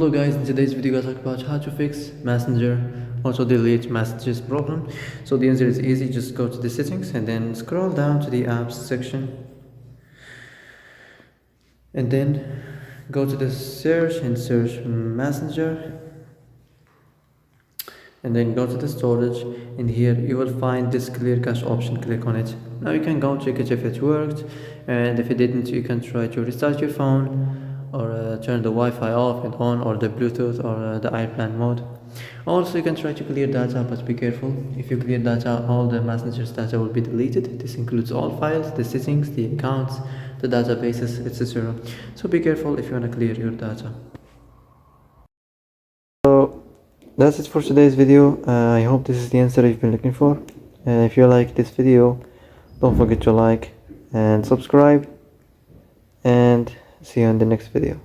Hello guys, in today's video I talk about how to fix Messenger, also delete messages problem. So the answer is easy, just go to the settings and then scroll down to the apps section and then go to the search and search Messenger and then go to the storage, and here you will find this clear cache option. Click on it. Now you can go check it if it worked, and if it didn't you can try to restart your phone or turn the Wi-Fi off and on, or the Bluetooth or the airplane mode. Also you can try to clear data, but be careful. If you clear data, all the Messenger's data will be deleted. This includes all files, the settings, the accounts, the databases, etc. So be careful if you want to clear your data. So that's it for today's video. I hope this is the answer you've been looking for. If you like this video, don't forget to like and subscribe, and see you in the next video.